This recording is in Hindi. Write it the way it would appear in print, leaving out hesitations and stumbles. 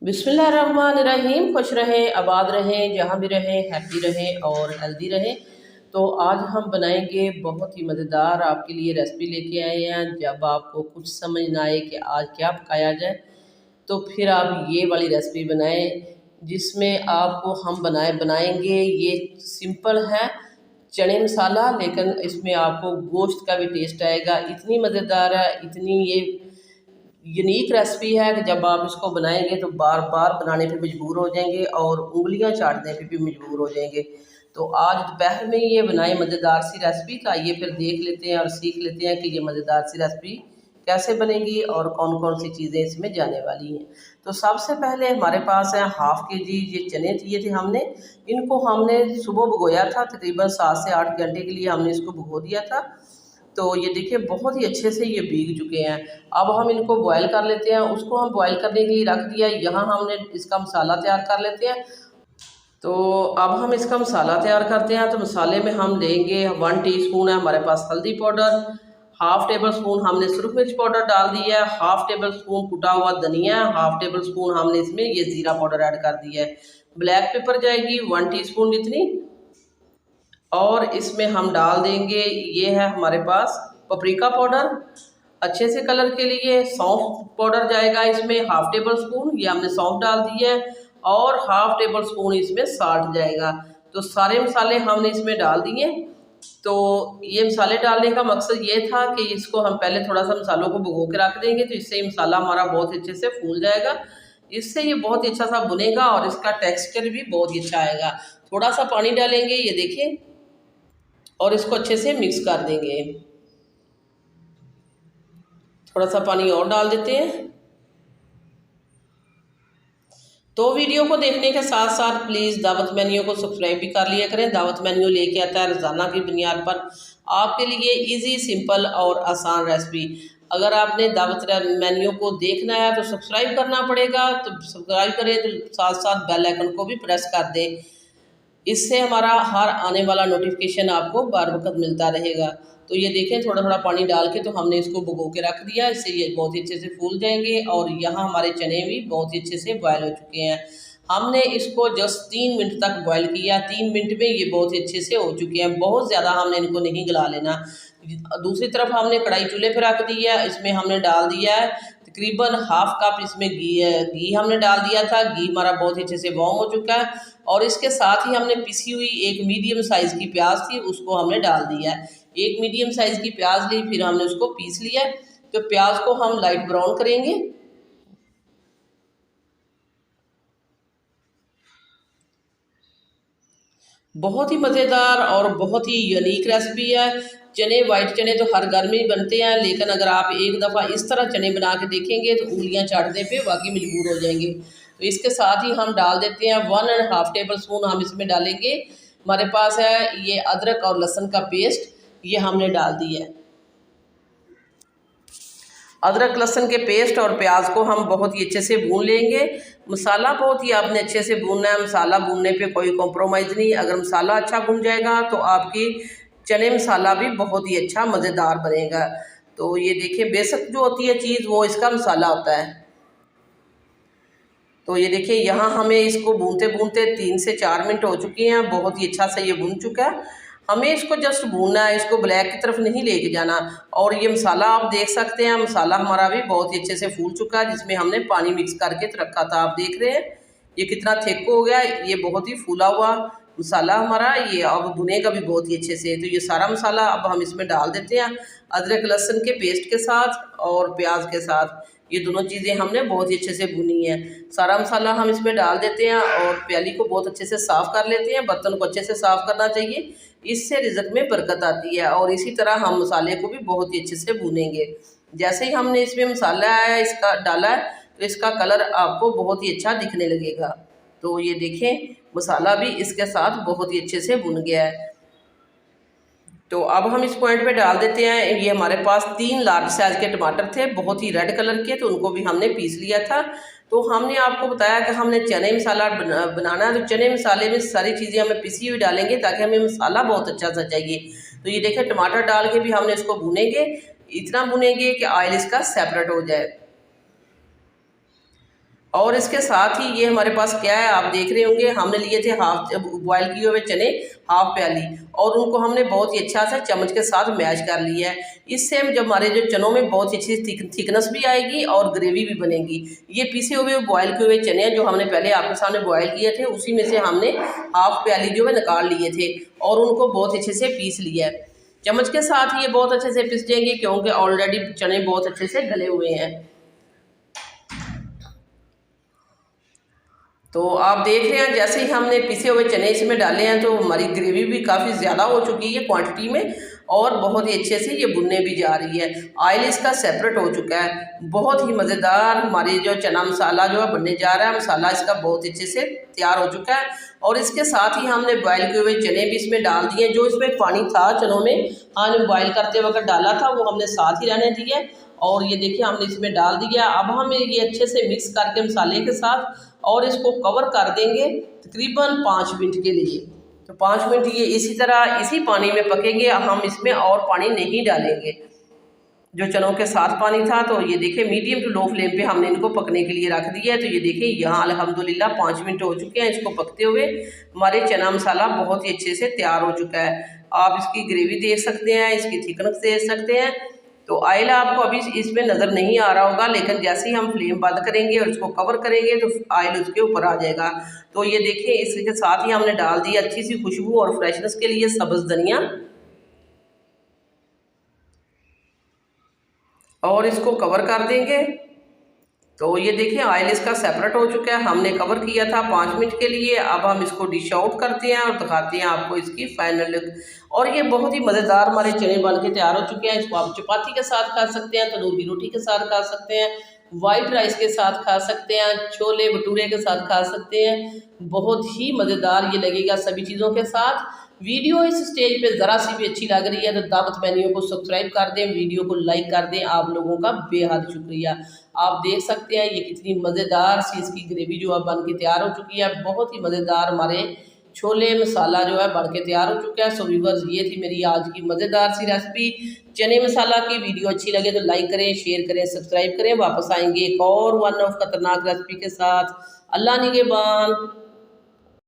बिस्मिल्लाहिर्रहमानिर्रहीम। खुश रहें, आबाद रहें, जहाँ भी रहें हैप्पी रहें और हेल्दी रहें। तो आज हम बनाएंगे बहुत ही मज़ेदार आपके लिए रेसिपी लेके आए हैं। जब आपको कुछ समझ ना आए कि आज क्या पकाया जाए तो फिर आप ये वाली रेसिपी बनाएं, जिसमें आपको हम बनाएंगे। ये सिंपल है चने मसाला, लेकिन इसमें आपको गोश्त का भी टेस्ट आएगा। इतनी मज़ेदार है, इतनी ये यूनिक रेसिपी है कि जब आप इसको बनाएंगे तो बार बार बनाने पे मजबूर हो जाएंगे और उंगलियां चाटने पे भी मजबूर हो जाएंगे। तो आज दोपहर में ये बनाए मज़ेदार सी रेसिपी। तो आइए फिर देख लेते हैं और सीख लेते हैं कि ये मज़ेदार सी रेसिपी कैसे बनेगी और कौन कौन सी चीज़ें इसमें जाने वाली हैं। तो सबसे पहले हमारे पास है हाफ़ के जी ये चने चाहिए थे। हमने हमने सुबह भिगोया था, तकरीबन 7 से 8 घंटे के लिए हमने इसको भिगो दिया था। तो ये देखिए बहुत ही अच्छे से ये भीग चुके हैं। अब हम इनको बॉयल कर लेते हैं। उसको हम बॉयल करने के लिए रख दिया। यहाँ हमने इसका मसाला तैयार कर लेते हैं। तो अब हम इसका मसाला तैयार करते हैं। तो मसाले में हम लेंगे 1 टीस्पून है हमारे पास हल्दी पाउडर, हाफ़ टेबल स्पून हमने सुरख मिर्च पाउडर डाल दिया है, हाफ़ टेबल स्पून कुटा हुआ धनिया, हाफ़ टेबल स्पून हमने इसमें ये ज़ीरा पाउडर ऐड कर दिया है। ब्लैक पेपर जाएगी 1 टीस्पून जितनी, और इसमें हम डाल देंगे ये है हमारे पास पपरिका पाउडर अच्छे से कलर के लिए। सौंफ पाउडर जाएगा इसमें हाफ़ टेबल स्पून, ये हमने सौंफ डाल दी है, और हाफ़ टेबल स्पून इसमें साल्ट जाएगा। तो सारे मसाले हमने इसमें डाल दिए। तो ये मसाले डालने का मकसद ये था कि इसको हम पहले थोड़ा सा मसालों को भिगो के रख देंगे, तो इससे मसाला हमारा बहुत अच्छे से फूल जाएगा। इससे ये बहुत ही अच्छा सा बुनेगा और इसका टेक्सचर भी बहुत ही अच्छा आएगा। थोड़ा सा पानी डालेंगे, ये देखिए, और इसको अच्छे से मिक्स कर देंगे। थोड़ा सा पानी और डाल देते हैं। तो वीडियो को देखने के साथ साथ प्लीज़ दावत मेन्यू को सब्सक्राइब भी कर लिया करें। दावत मेन्यू लेके आता है रोज़ाना की बुनियाद पर आपके लिए इजी, सिंपल और आसान रेसिपी। अगर आपने दावत मेन्यू को देखना है तो सब्सक्राइब करना पड़ेगा। तो सब्सक्राइब करें, तो साथ साथ बेल आइकन को भी प्रेस कर दें। इससे हमारा हर आने वाला नोटिफिकेशन आपको बार वक्त मिलता रहेगा। तो ये देखें, थोड़ा थोड़ा पानी डाल के तो हमने इसको भिगो के रख दिया। इससे ये बहुत ही अच्छे से फूल जाएंगे। और यहाँ हमारे चने भी बहुत ही अच्छे से बॉयल हो चुके हैं। हमने इसको जस्ट 3 मिनट तक बॉयल किया। 3 मिनट में ये बहुत ही अच्छे से हो चुके हैं। बहुत ज़्यादा हमने इनको नहीं गला लेना। दूसरी तरफ हमने कढ़ाई चूल्हे पर रख दी है। इसमें हमने डाल दिया है तकरीबन हाफ़ कप इसमें घी हमने डाल दिया था। घी हमारा बहुत ही अच्छे से वार्म हो चुका है। और इसके साथ ही हमने पिसी हुई एक मीडियम साइज़ की प्याज थी, उसको हमने डाल दिया है। एक मीडियम साइज़ की प्याज ली, फिर हमने उसको पीस लिया। तो प्याज को हम लाइट ब्राउन करेंगे। बहुत ही मज़ेदार और बहुत ही यूनिक रेसिपी है। चने, वाइट चने तो हर घर में बनते हैं, लेकिन अगर आप एक दफ़ा इस तरह चने बना के देखेंगे तो उंगलियां चाटने पे वाकई मजबूर हो जाएंगे। तो इसके साथ ही हम डाल देते हैं 1.5 टेबल स्पून हम इसमें डालेंगे। हमारे पास है ये अदरक और लहसुन का पेस्ट, ये हमने डाल दिया है। अदरक लहसुन के पेस्ट और प्याज को हम बहुत ही अच्छे से भून लेंगे। मसाला बहुत ही आपने अच्छे से भूनना है। मसाला भूनने पे कोई कॉम्प्रोमाइज़ नहीं। अगर मसाला अच्छा भून जाएगा तो आपकी चने मसाला भी बहुत ही अच्छा मज़ेदार बनेगा। तो ये देखिए, बेसिक जो होती है चीज़ वो इसका मसाला होता है। तो ये देखिए, यहाँ हमें इसको भूनते भूनते 3 से 4 मिनट हो चुके हैं। बहुत ही अच्छा सा ये भून चुका है। हमें इसको जस्ट भूनना है, इसको ब्लैक की तरफ नहीं लेके जाना। और ये मसाला आप देख सकते हैं, मसाला हमारा भी बहुत ही अच्छे से फूल चुका है। जिसमें हमने पानी मिक्स करके रखा था, आप देख रहे हैं ये कितना थिक हो गया। ये बहुत ही फूला हुआ मसाला हमारा, ये अब भुनेगा भी बहुत ही अच्छे से। तो ये सारा मसाला अब हम इसमें डाल देते हैं, अदरक लहसुन के पेस्ट के साथ और प्याज के साथ। ये दोनों चीज़ें हमने बहुत ही अच्छे से भुनी है। सारा मसाला हम इसमें डाल देते हैं और प्याली को बहुत अच्छे से साफ़ कर लेते हैं। बर्तन को अच्छे से साफ़ करना चाहिए, इससे रिज़्क में बरकत आती है। और इसी तरह हम मसाले को भी बहुत ही अच्छे से भूनेंगे। जैसे ही हमने इसमें मसाला है इसका डाला है तो इसका कलर आपको बहुत ही अच्छा दिखने लगेगा। तो ये देखें, मसाला भी इसके साथ बहुत ही अच्छे से भुन गया है। तो अब हम इस पॉइंट पे डाल देते हैं, ये हमारे पास 3 लार्ज साइज़ के टमाटर थे, बहुत ही रेड कलर के, तो उनको भी हमने पीस लिया था। तो हमने आपको बताया कि हमने चने मसाला बनाना है। तो चने मसाले में सारी चीज़ें हमें पिसी हुई डालेंगे ताकि हमें मसाला बहुत अच्छा सा चाहिए। तो ये देखिए, टमाटर डाल के भी हमने इसको भुनेंगे, इतना भुनेंगे कि ऑयल इसका सेपरेट हो जाए। और इसके साथ ही ये हमारे पास क्या है, आप देख रहे होंगे, हमने लिए थे हाफ बॉयल किए हुए चने, हाफ प्याली, और उनको हमने बहुत ही अच्छा सा चम्मच के साथ मैश कर लिया है। इससे जब हमारे जो चनों में बहुत ही अच्छी थिकनेस भी आएगी और ग्रेवी भी बनेगी। ये पीसे हुए बॉयल किए हुए चने जो हमने पहले आपके सामने बॉयल किए थे, उसी में से हमने हाफ प्याली जो है निकाल लिए थे और उनको बहुत अच्छे से पीस लिया है। चम्मच के साथ ये बहुत अच्छे से पिस जाएंगे क्योंकि ऑलरेडी चने बहुत अच्छे से गले हुए हैं। तो आप देख रहे हैं जैसे ही हमने पिसे हुए चने इसमें डाले हैं तो हमारी ग्रेवी भी काफ़ी ज़्यादा हो चुकी है क्वांटिटी में और बहुत ही अच्छे से ये भुनने भी जा रही है। ऑयल इसका सेपरेट हो चुका है। बहुत ही मज़ेदार हमारी जो चना मसाला जो है बनने जा रहा है। मसाला इसका बहुत अच्छे से तैयार हो चुका है और इसके साथ ही हमने बॉयल किए हुए चने भी इसमें डाल दिए। जो इसमें पानी था चनों में, हमने बॉयल करते वक्त डाला था, वो हमने साथ ही रहने दिया और ये देखिए हमने इसमें डाल दिया। अब हम ये अच्छे से मिक्स करके मसाले के साथ और इसको कवर कर देंगे तकरीबन 5 मिनट के लिए। तो 5 मिनट ये इसी तरह इसी पानी में पकेंगे, हम इसमें और पानी नहीं डालेंगे। जो चनों के साथ पानी था, तो ये देखिए मीडियम टू लो फ्लेम पे हमने इनको पकने के लिए रख दिया है। तो ये देखिए यहाँ अल्हम्दुलिल्लाह 5 मिनट हो चुके हैं इसको पकते हुए। हमारे चना मसाला बहुत ही अच्छे से तैयार हो चुका है। आप इसकी ग्रेवी देख सकते हैं, इसकी थिकनेस देख सकते हैं। तो ऑयल आपको अभी इसमें नज़र नहीं आ रहा होगा, लेकिन जैसे ही हम फ्लेम बंद करेंगे और इसको कवर करेंगे तो ऑयल उसके ऊपर आ जाएगा। तो ये देखिए इसके साथ ही हमने डाल दी अच्छी सी खुशबू और फ्रेशनेस के लिए सब्ज़ धनिया और इसको कवर कर देंगे। तो ये देखिए ऑयल इसका सेपरेट हो चुका है, हमने कवर किया था 5 मिनट के लिए। अब हम इसको डिश आउट करते हैं और दिखाते हैं आपको इसकी फाइनल लुक। और ये बहुत ही मज़ेदार हमारे चने बन के तैयार हो चुके हैं। इसको आप चपाती के साथ खा सकते हैं, तंदूरी रोटी के साथ खा सकते हैं, वाइट राइस के साथ खा सकते हैं, छोले भटूरे के साथ खा सकते हैं। बहुत ही मज़ेदार ये लगेगा सभी चीज़ों के साथ। वीडियो इस स्टेज पे ज़रा सी भी अच्छी लग रही है तो दावत मेन्यू को सब्सक्राइब कर दें, वीडियो को लाइक कर दें। आप लोगों का बेहद शुक्रिया। आप देख सकते हैं ये कितनी मज़ेदार सी इसकी ग्रेवी जो है बन के तैयार हो चुकी है। बहुत ही मज़ेदार हमारे छोले मसाला जो है बन के तैयार हो चुका है। सो व्यूअर्स, ये थी मेरी आज की मज़ेदार सी रेसिपी चने मसाला की। वीडियो अच्छी लगे तो लाइक करें, शेयर करें, सब्सक्राइब करें। वापस आएंगे एक और वन ऑफ खतरनाक रेसिपी के साथ। अल्लाह निगहबान।